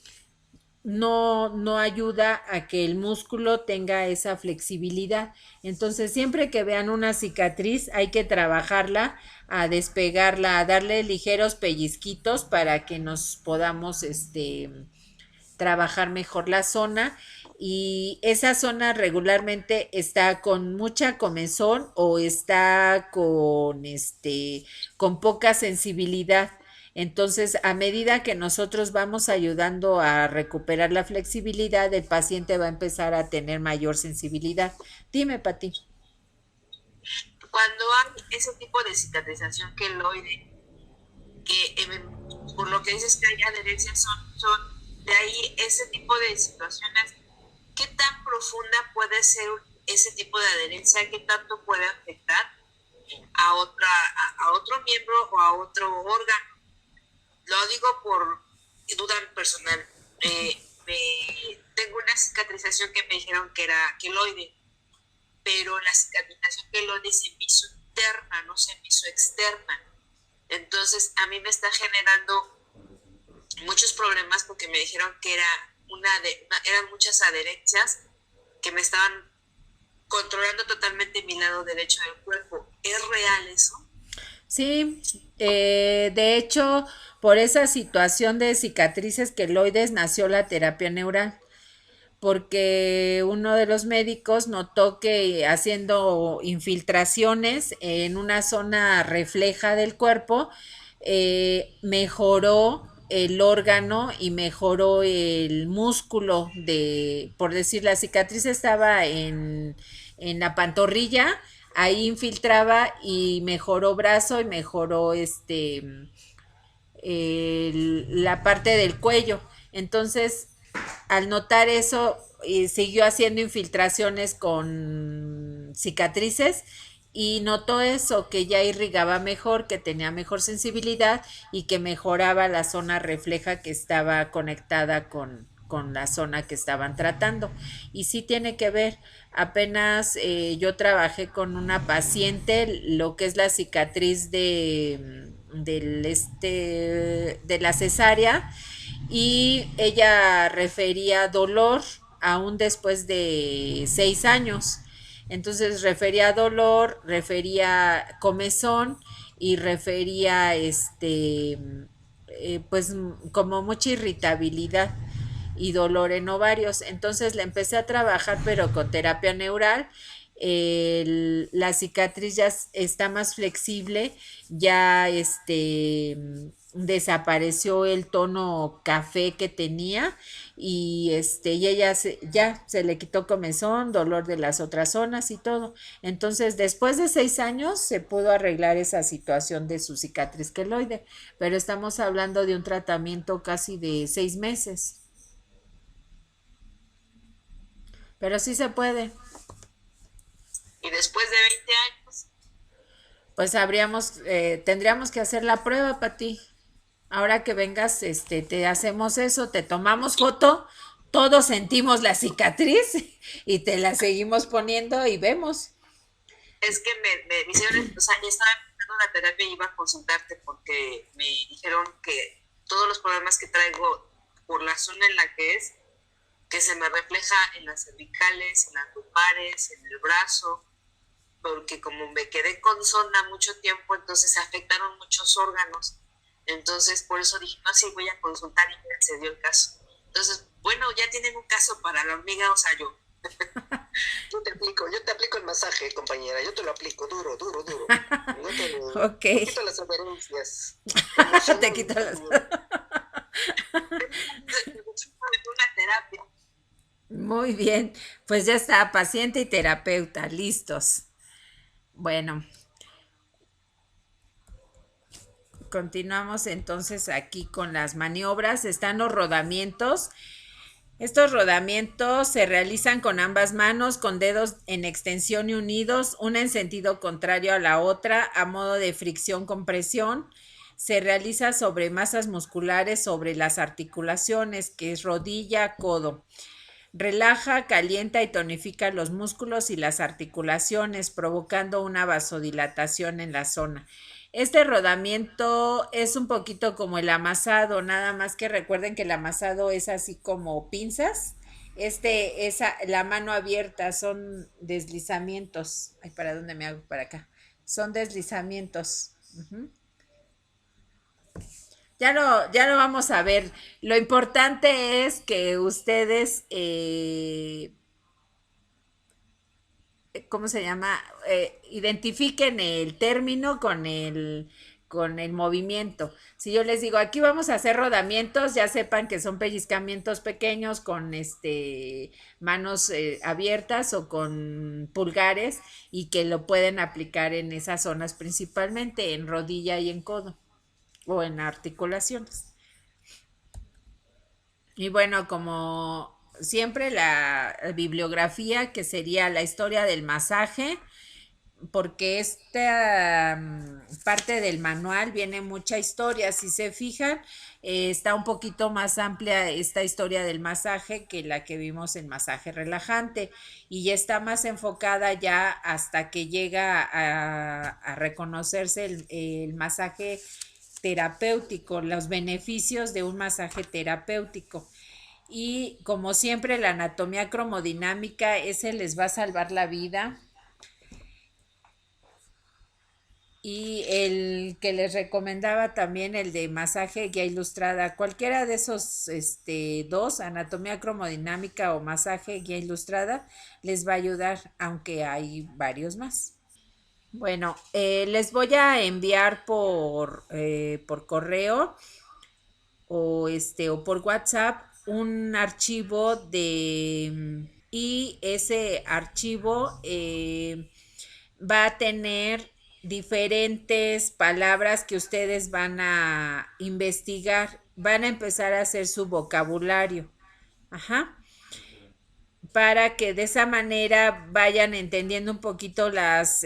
no ayuda a que el músculo tenga esa flexibilidad. Entonces, siempre que vean una cicatriz hay que trabajarla, a despegarla, a darle ligeros pellizquitos para que nos podamos trabajar mejor la zona, y esa zona regularmente está con mucha comezón o está con poca sensibilidad. Entonces, a medida que nosotros vamos ayudando a recuperar la flexibilidad, el paciente va a empezar a tener mayor sensibilidad. Dime, Pati. Cuando hay ese tipo de cicatrización queloide, que por lo que dices que hay adherencias, son de ahí ese tipo de situaciones, ¿qué tan profunda puede ser ese tipo de adherencia? ¿Qué tanto puede afectar a otro miembro o a otro órgano? Lo digo por duda personal. Tengo una cicatrización que me dijeron que era queloide. pero la cicatrización queloide se me hizo interna, no se me hizo externa. Entonces a mí me está generando muchos problemas porque me dijeron que eran muchas adherencias que me estaban controlando totalmente mi lado derecho del cuerpo. ¿Es real eso? Sí, de hecho, por esa situación de cicatrices queloides nació la terapia neural, porque uno de los médicos notó que haciendo infiltraciones en una zona refleja del cuerpo, mejoró el órgano y mejoró el músculo por decir, la cicatriz estaba en la pantorrilla, ahí infiltraba y mejoró brazo y mejoró la parte del cuello. Entonces, al notar eso, siguió haciendo infiltraciones con cicatrices y notó eso, que ya irrigaba mejor, que tenía mejor sensibilidad y que mejoraba la zona refleja que estaba conectada con la zona que estaban tratando. Y sí tiene que ver, apenas yo trabajé con una paciente lo que es la cicatriz de la cesárea, y ella refería dolor aún después de 6 años. Entonces refería dolor, refería comezón y refería pues como mucha irritabilidad y dolor en ovarios. Entonces le empecé a trabajar, pero con terapia neural. La cicatriz ya está más flexible, ya desapareció el tono café que tenía, y ella ya se le quitó comezón, dolor de las otras zonas y todo. Entonces, después de 6 años se pudo arreglar esa situación de su cicatriz queloide, pero estamos hablando de un tratamiento casi de 6 meses. Pero sí se puede. Y después de 20 años. Pues tendríamos que hacer la prueba, Pati. Ahora que vengas, te hacemos eso, te tomamos foto, todos sentimos la cicatriz y te la seguimos poniendo y vemos. Es que me hicieron, o sea, ya estaba empezando la terapia y iba a consultarte porque me dijeron que todos los problemas que traigo por la zona en la que se me refleja en las cervicales, en las lumbares, en el brazo, porque como me quedé con sonda mucho tiempo, entonces se afectaron muchos órganos. Entonces, por eso dije, no, sí, voy a consultar, y me se dio el caso. Entonces, bueno, ya tienen un caso para la hormiga, o sea, yo. Yo te aplico el masaje, compañera, yo te lo aplico duro. Ok. Te quito las adherencias. Te quito las... Una terapia. Muy bien, pues ya está, paciente y terapeuta, listos. Bueno, continuamos entonces aquí con las maniobras. Están los rodamientos. Estos rodamientos se realizan con ambas manos, con dedos en extensión y unidos, una en sentido contrario a la otra, a modo de fricción-compresión. Se realiza sobre masas musculares, sobre las articulaciones, que es rodilla, codo. Relaja, calienta y tonifica los músculos y las articulaciones, provocando una vasodilatación en la zona. Este rodamiento es un poquito como el amasado, nada más que recuerden que el amasado es así como pinzas. La mano abierta, son deslizamientos. Ay, ¿para dónde me hago? Para acá. Son deslizamientos. Ya lo vamos a ver. Lo importante es que ustedes, ¿cómo se llama? Identifiquen el término con el movimiento. Si yo les digo, aquí vamos a hacer rodamientos, ya sepan que son pellizcamientos pequeños con manos abiertas o con pulgares, y que lo pueden aplicar en esas zonas, principalmente en rodilla y en codo o en articulaciones. Y bueno, como siempre, la bibliografía, que sería la historia del masaje, porque esta parte del manual viene mucha historia. Si se fijan, está un poquito más amplia esta historia del masaje que la que vimos en masaje relajante y ya está más enfocada ya hasta que llega a reconocerse el masaje terapéutico, los beneficios de un masaje terapéutico. Y como siempre, la anatomía cromodinámica, ese les va a salvar la vida. Y el que les recomendaba también, el de masaje guía ilustrada, cualquiera de esos dos, anatomía cromodinámica o masaje guía ilustrada, les va a ayudar, aunque hay varios más. Bueno, les voy a enviar por correo o por WhatsApp un archivo y ese archivo va a tener diferentes palabras que ustedes van a investigar, van a empezar a hacer su vocabulario, ajá, para que de esa manera vayan entendiendo un poquito las,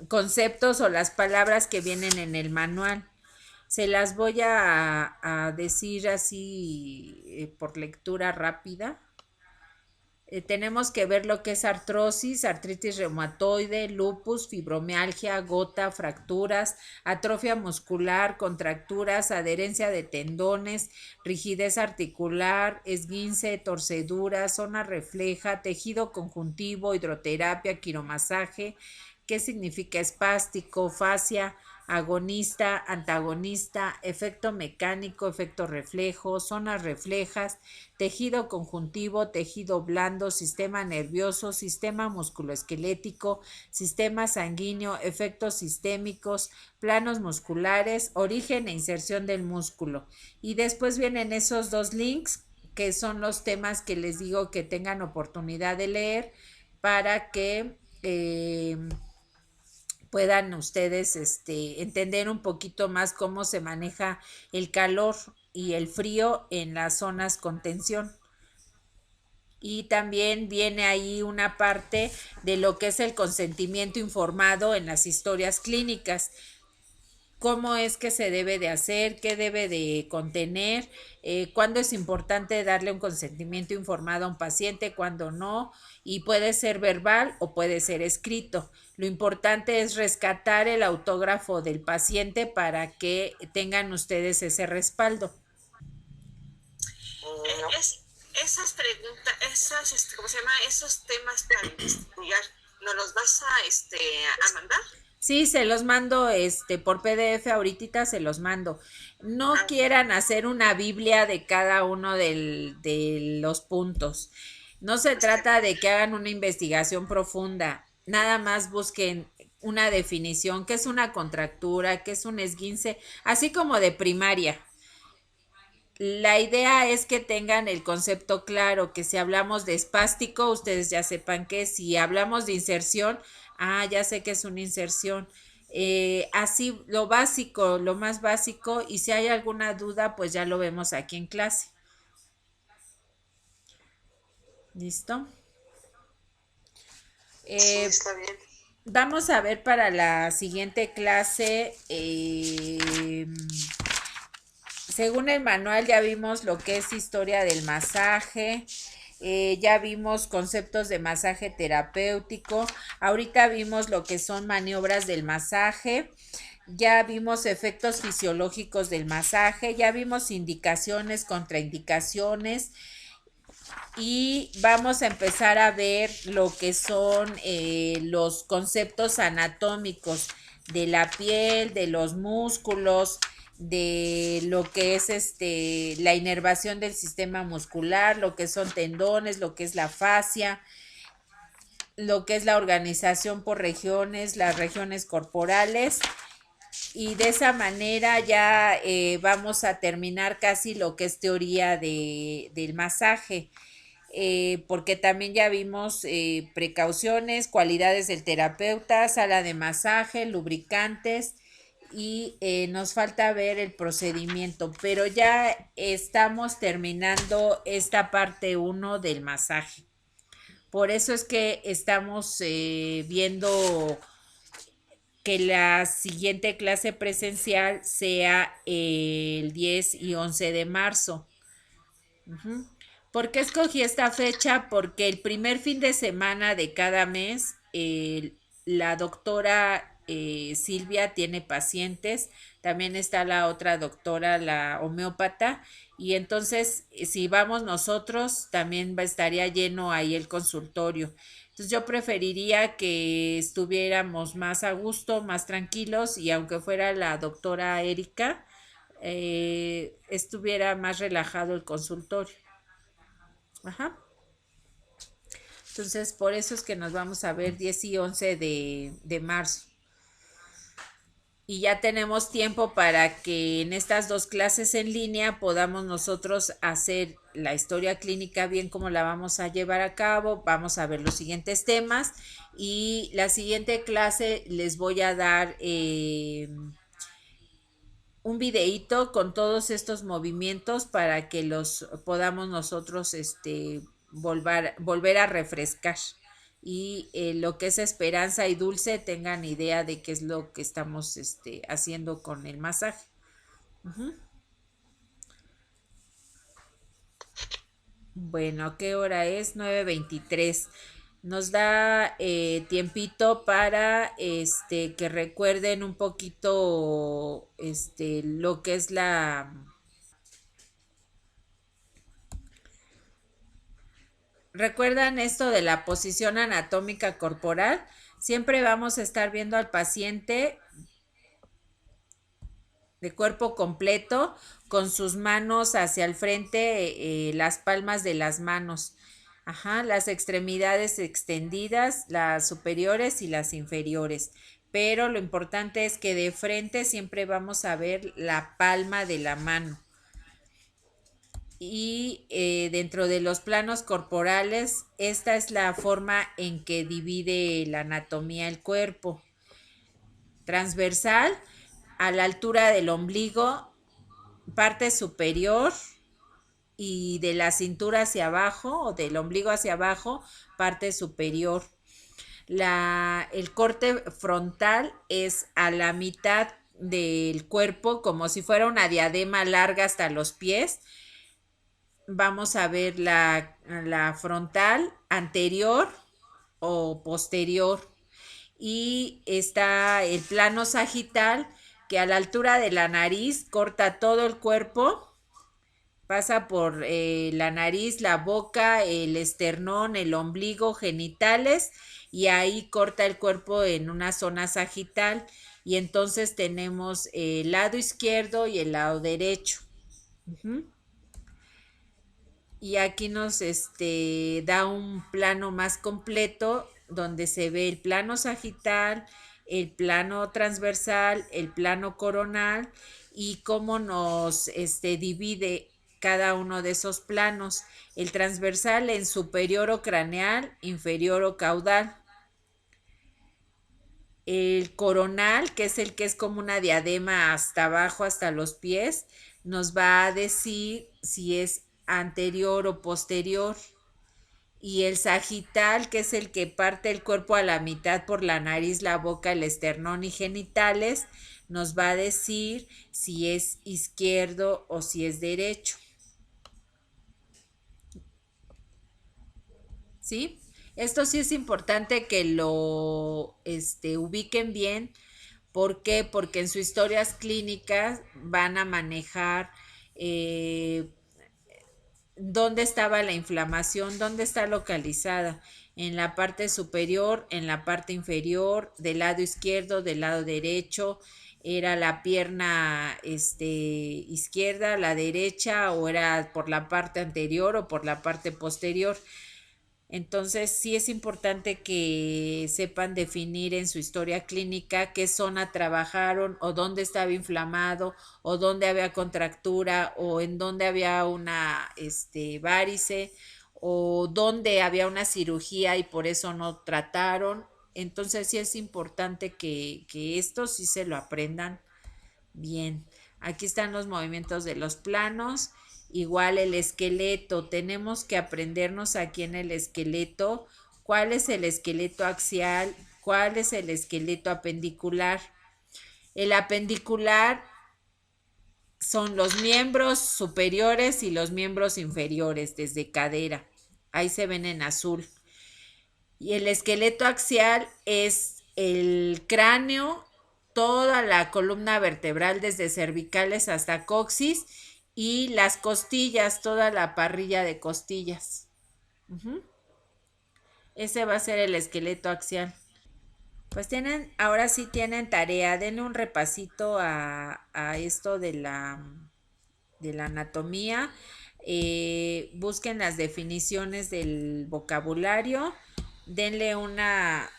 conceptos o las palabras que vienen en el manual. Se las voy a decir así por lectura rápida. Tenemos que ver lo que es artrosis, artritis reumatoide, lupus, fibromialgia, gota, fracturas, atrofia muscular, contracturas, adherencia de tendones, rigidez articular, esguince, torcedura, zona refleja, tejido conjuntivo, hidroterapia, quiromasaje. ¿Qué significa espástico, fascia, agonista, antagonista, efecto mecánico, efecto reflejo, zonas reflejas, tejido conjuntivo, tejido blando, sistema nervioso, sistema musculoesquelético, sistema sanguíneo, efectos sistémicos, planos musculares, origen e inserción del músculo? Y después vienen esos dos links que son los temas que les digo que tengan oportunidad de leer para que puedan ustedes entender un poquito más cómo se maneja el calor y el frío en las zonas con tensión. Y también viene ahí una parte de lo que es el consentimiento informado en las historias clínicas. Cómo es que se debe de hacer, qué debe de contener, cuándo es importante darle un consentimiento informado a un paciente, cuándo no, y puede ser verbal o puede ser escrito. Lo importante es rescatar el autógrafo del paciente para que tengan ustedes ese respaldo. Esas preguntas, ¿cómo se llama? Esos temas para investigar, ¿nos los vas a mandar? Sí, se los mando por PDF, ahorita se los mando. No quieran hacer una Biblia de cada uno de los puntos. No se trata de que hagan una investigación profunda. Nada más busquen una definición, qué es una contractura, qué es un esguince, así como de primaria. La idea es que tengan el concepto claro, que si hablamos de espástico, ustedes ya sepan que si hablamos de inserción, ya sé que es una inserción. Así lo básico, lo más básico, y si hay alguna duda, pues ya lo vemos aquí en clase. ¿Listo? Sí, está bien. Vamos a ver para la siguiente clase. Según el manual ya vimos lo que es historia del masaje, ya vimos conceptos de masaje terapéutico, ahorita vimos lo que son maniobras del masaje, ya vimos efectos fisiológicos del masaje, ya vimos indicaciones, contraindicaciones y vamos a empezar a ver lo que son los conceptos anatómicos de la piel, de los músculos, de lo que es la inervación del sistema muscular, lo que son tendones, lo que es la fascia, lo que es la organización por regiones, las regiones corporales, y de esa manera ya vamos a terminar casi lo que es teoría del masaje. Porque también ya vimos precauciones, cualidades del terapeuta, sala de masaje, lubricantes, y nos falta ver el procedimiento, pero ya estamos terminando esta parte 1 del masaje. Por eso es que estamos viendo que la siguiente clase presencial sea el 10 y 11 de marzo. ¿Por qué escogí esta fecha? Porque el primer fin de semana de cada mes la doctora Silvia tiene pacientes, también está la otra doctora, la homeópata, y entonces si vamos nosotros también estaría lleno ahí el consultorio. Entonces yo preferiría que estuviéramos más a gusto, más tranquilos, y aunque fuera la doctora Erika, estuviera más relajado el consultorio. Ajá. Entonces, por eso es que nos vamos a ver 10 y 11 de marzo. Y ya tenemos tiempo para que en estas dos clases en línea podamos nosotros hacer la historia clínica bien como la vamos a llevar a cabo. Vamos a ver los siguientes temas y la siguiente clase les voy a dar un videíto con todos estos movimientos para que los podamos nosotros volver a refrescar y lo que es Esperanza y Dulce tengan idea de qué es lo que estamos haciendo con el masaje. Bueno, ¿qué hora es? 9:23. Nos da tiempito para que recuerden un poquito lo que es la... ¿Recuerdan esto de la posición anatómica corporal? Siempre vamos a estar viendo al paciente de cuerpo completo con sus manos hacia el frente, las palmas de las manos. Ajá, las extremidades extendidas, las superiores y las inferiores. Pero lo importante es que de frente siempre vamos a ver la palma de la mano. Y dentro de los planos corporales, esta es la forma en que divide la anatomía el cuerpo. Transversal, a la altura del ombligo, parte superior, y de la cintura hacia abajo o del ombligo hacia abajo, parte superior. El corte frontal es a la mitad del cuerpo, como si fuera una diadema larga hasta los pies. Vamos a ver la frontal anterior o posterior. Y está el plano sagital, que a la altura de la nariz corta todo el cuerpo. Pasa por la nariz, la boca, el esternón, el ombligo, genitales, y ahí corta el cuerpo en una zona sagital. Y entonces tenemos el lado izquierdo y el lado derecho. Y aquí nos da un plano más completo donde se ve el plano sagital, el plano transversal, el plano coronal y cómo nos divide cada uno de esos planos. El transversal en superior o craneal, inferior o caudal. El coronal, que es el que es como una diadema hasta abajo, hasta los pies, nos va a decir si es anterior o posterior. Y el sagital, que es el que parte el cuerpo a la mitad por la nariz, la boca, el esternón y genitales, nos va a decir si es izquierdo o si es derecho. ¿Sí? Esto sí es importante que lo ubiquen bien. ¿Por qué? Porque en sus historias clínicas van a manejar dónde estaba la inflamación, dónde está localizada, en la parte superior, en la parte inferior, del lado izquierdo, del lado derecho, era la pierna izquierda, la derecha, o era por la parte anterior o por la parte posterior. Entonces sí es importante que sepan definir en su historia clínica qué zona trabajaron o dónde estaba inflamado o dónde había contractura o en dónde había una varice o dónde había una cirugía y por eso no trataron. Entonces sí es importante que esto sí se lo aprendan bien. Aquí están los movimientos de los planos. Igual el esqueleto, tenemos que aprendernos aquí en el esqueleto cuál es el esqueleto axial, cuál es el esqueleto apendicular. El apendicular son los miembros superiores y los miembros inferiores desde cadera. Ahí se ven en azul. Y el esqueleto axial es el cráneo, toda la columna vertebral desde cervicales hasta coxis y las costillas, toda la parrilla de costillas. Ese va a ser el esqueleto axial. Pues ahora sí tienen tarea, denle un repasito a esto de la anatomía, busquen las definiciones del vocabulario, denle una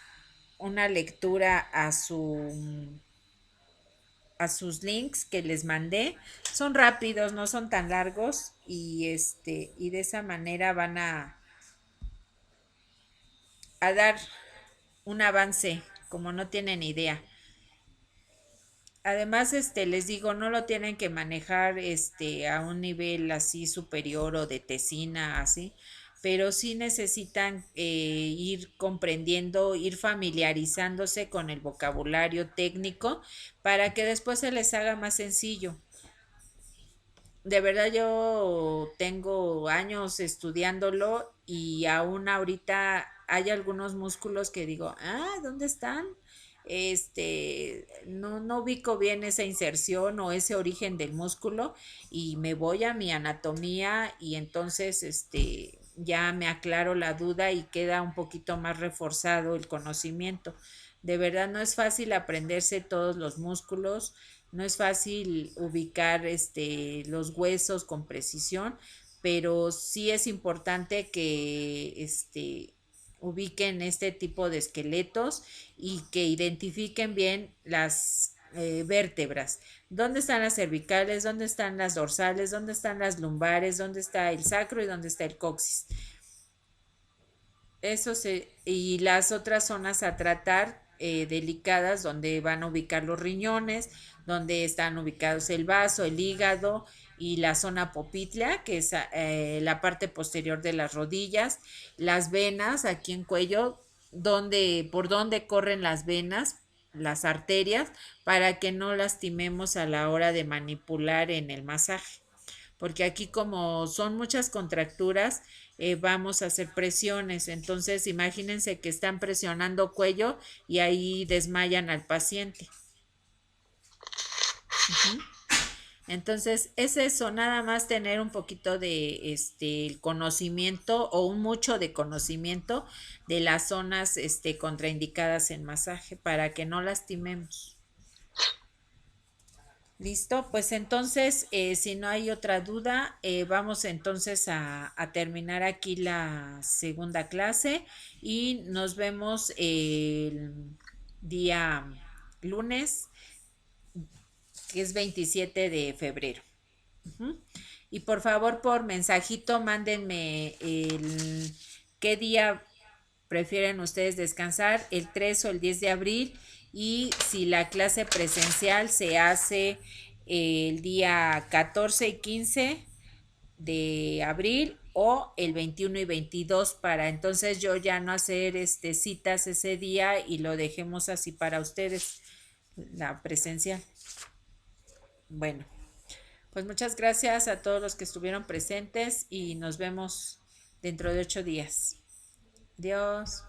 lectura a sus links que les mandé. Son rápidos, no son tan largos y de esa manera van a dar un avance como no tienen idea. Además, les digo, no lo tienen que manejar a un nivel así superior o de tesina, así, pero sí necesitan ir comprendiendo, ir familiarizándose con el vocabulario técnico para que después se les haga más sencillo. De verdad yo tengo años estudiándolo y aún ahorita hay algunos músculos que digo, ¿dónde están? No ubico bien esa inserción o ese origen del músculo y me voy a mi anatomía y entonces ya me aclaro la duda y queda un poquito más reforzado el conocimiento. De verdad no es fácil aprenderse todos los músculos, no es fácil ubicar los huesos con precisión, pero sí es importante que ubiquen este tipo de esqueletos y que identifiquen bien las vértebras. ¿Dónde están las cervicales? ¿Dónde están las dorsales? ¿Dónde están las lumbares? ¿Dónde está el sacro y dónde está el coxis? Y las otras zonas a tratar delicadas donde van a ubicar los riñones, donde están ubicados el vaso, el hígado y la zona popltea, que es la parte posterior de las rodillas, las venas aquí en cuello, por donde corren las venas, las arterias, para que no lastimemos a la hora de manipular en el masaje. Porque aquí como son muchas contracturas, vamos a hacer presiones. Entonces imagínense que están presionando cuello y ahí desmayan al paciente. Entonces es eso, nada más tener un poquito de el conocimiento o un mucho de conocimiento de las zonas contraindicadas en masaje para que no lastimemos. Listo, pues entonces, si no hay otra duda, vamos entonces a terminar aquí la segunda clase y nos vemos el día lunes, que es 27 de febrero. Y por favor, por mensajito, mándenme qué día prefieren ustedes descansar, el 3 o el 10 de abril, y si la clase presencial se hace el día 14 y 15 de abril o el 21 y 22 para entonces yo ya no hacer citas ese día y lo dejemos así para ustedes, la presencial. Bueno, pues muchas gracias a todos los que estuvieron presentes y nos vemos dentro de 8 días. Adiós.